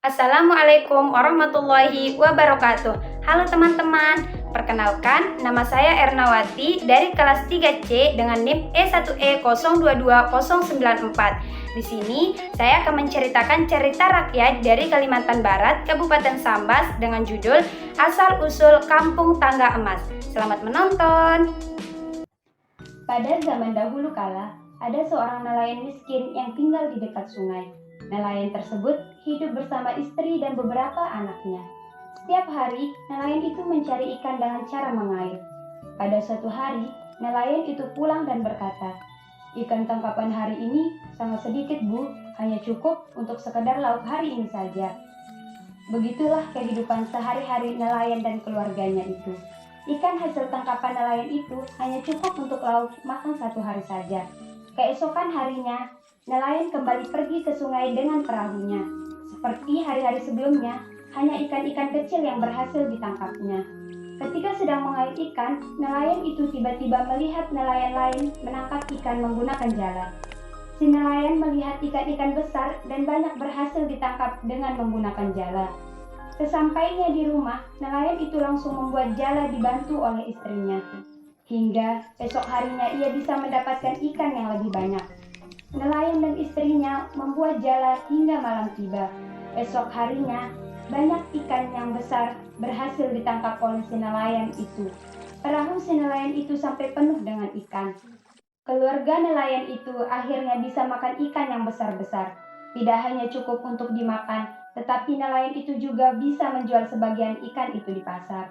Assalamualaikum warahmatullahi wabarakatuh. Halo teman-teman, perkenalkan nama saya Ernawati dari kelas 3C dengan NIM E1E022094. Di sini saya akan menceritakan cerita rakyat dari Kalimantan Barat, Kabupaten Sambas dengan judul Asal Usul Kampung Tangga Emas. Selamat menonton. Pada zaman dahulu kala, ada seorang nelayan miskin yang tinggal di dekat sungai. Nelayan tersebut hidup bersama istri dan beberapa anaknya. Setiap hari, nelayan itu mencari ikan dengan cara mengair. Pada suatu hari, nelayan itu pulang dan berkata, "Ikan tangkapan hari ini sangat sedikit, Bu, hanya cukup untuk sekedar lauk hari ini saja." Begitulah kehidupan sehari-hari nelayan dan keluarganya itu. Ikan hasil tangkapan nelayan itu hanya cukup untuk lauk makan satu hari saja. Keesokan harinya, nelayan kembali pergi ke sungai dengan perahunya. Seperti hari-hari sebelumnya, hanya ikan-ikan kecil yang berhasil ditangkapnya. Ketika sedang mengair ikan, nelayan itu tiba-tiba melihat nelayan lain menangkap ikan menggunakan jala. Si nelayan melihat ikan-ikan besar dan banyak berhasil ditangkap dengan menggunakan jala. Sesampainya di rumah, nelayan itu langsung membuat jala dibantu oleh istrinya. Hingga esok harinya ia bisa mendapatkan ikan yang lebih banyak. Nelayan dan istrinya membuat jala hingga malam tiba. Esok harinya, banyak ikan yang besar berhasil ditangkap oleh si nelayan itu. Perahu si nelayan itu sampai penuh dengan ikan. Keluarga nelayan itu akhirnya bisa makan ikan yang besar-besar. Tidak hanya cukup untuk dimakan, tetapi nelayan itu juga bisa menjual sebagian ikan itu di pasar.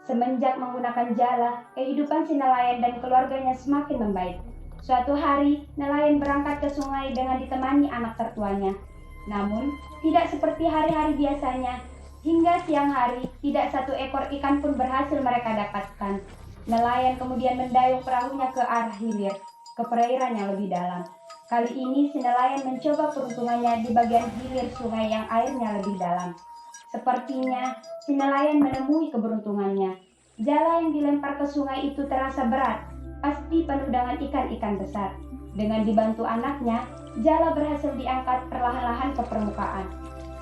Semenjak menggunakan jala, kehidupan si nelayan dan keluarganya semakin membaik. Suatu hari, nelayan berangkat ke sungai dengan ditemani anak tertuanya. Namun, tidak seperti hari-hari biasanya. Hingga siang hari, tidak satu ekor ikan pun berhasil mereka dapatkan. Nelayan kemudian mendayung perahunya ke arah hilir, ke perairan yang lebih dalam. Kali ini, si nelayan mencoba peruntungannya di bagian hilir sungai yang airnya lebih dalam. Sepertinya, si nelayan menemui keberuntungannya. Jala yang dilempar ke sungai itu terasa berat, pasti penuh dengan ikan-ikan besar. Dengan dibantu anaknya, jala berhasil diangkat perlahan-lahan ke permukaan.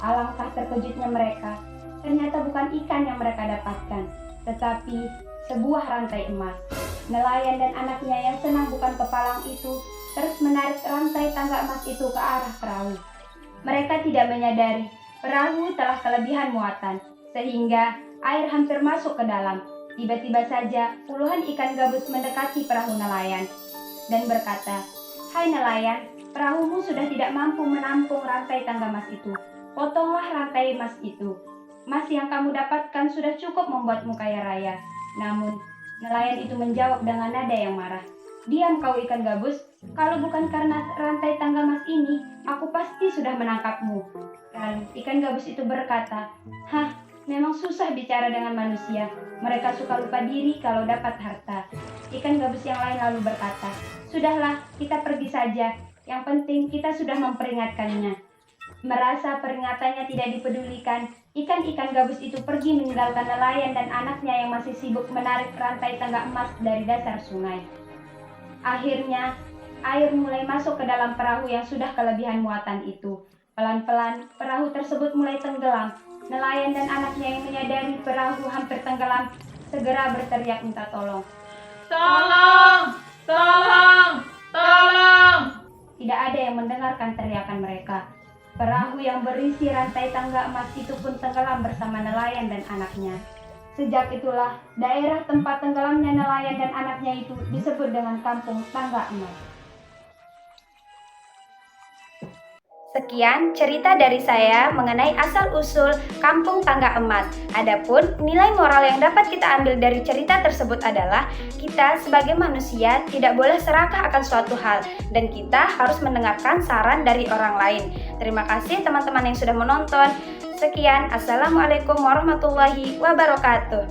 Alangkah terkejutnya mereka, ternyata bukan ikan yang mereka dapatkan, tetapi sebuah rantai emas. Nelayan dan anaknya yang senang bukan kepalang itu terus menarik rantai tangga emas itu ke arah perahu. Mereka tidak menyadari perahu telah kelebihan muatan, sehingga air hampir masuk ke dalam. Tiba-tiba saja puluhan ikan gabus mendekati perahu nelayan dan berkata, "Hai nelayan, perahumu sudah tidak mampu menampung rantai tangga emas itu. Potonglah rantai emas itu. Emas yang kamu dapatkan sudah cukup membuatmu kaya raya." Namun, nelayan itu menjawab dengan nada yang marah, "Diam kau ikan gabus, kalau bukan karena rantai tangga emas ini, aku pasti sudah menangkapmu." Dan ikan gabus itu berkata, "Hah, memang susah bicara dengan manusia. Mereka suka lupa diri kalau dapat harta." Ikan gabus yang lain lalu berkata, "Sudahlah, kita pergi saja. Yang penting kita sudah memperingatkannya." Merasa peringatannya tidak dipedulikan, ikan-ikan gabus itu pergi meninggalkan nelayan dan anaknya yang masih sibuk menarik rantai tangga emas dari dasar sungai. Akhirnya, air mulai masuk ke dalam perahu yang sudah kelebihan muatan itu. Pelan-pelan, perahu tersebut mulai tenggelam. Nelayan dan anaknya yang menyadari perahu hampir tenggelam, segera berteriak minta tolong. Tolong! Tolong! Tolong! Tidak ada yang mendengarkan teriakan mereka. Perahu yang berisi rantai tangga emas itu pun tenggelam bersama nelayan dan anaknya. Sejak itulah, daerah tempat tenggelamnya nelayan dan anaknya itu disebut dengan Kampung Tangga Emas. Sekian cerita dari saya mengenai asal-usul Kampung Tangga Emas. Adapun nilai moral yang dapat kita ambil dari cerita tersebut adalah kita sebagai manusia tidak boleh serakah akan suatu hal dan kita harus mendengarkan saran dari orang lain. Terima kasih teman-teman yang sudah menonton. Sekian, Assalamualaikum warahmatullahi wabarakatuh.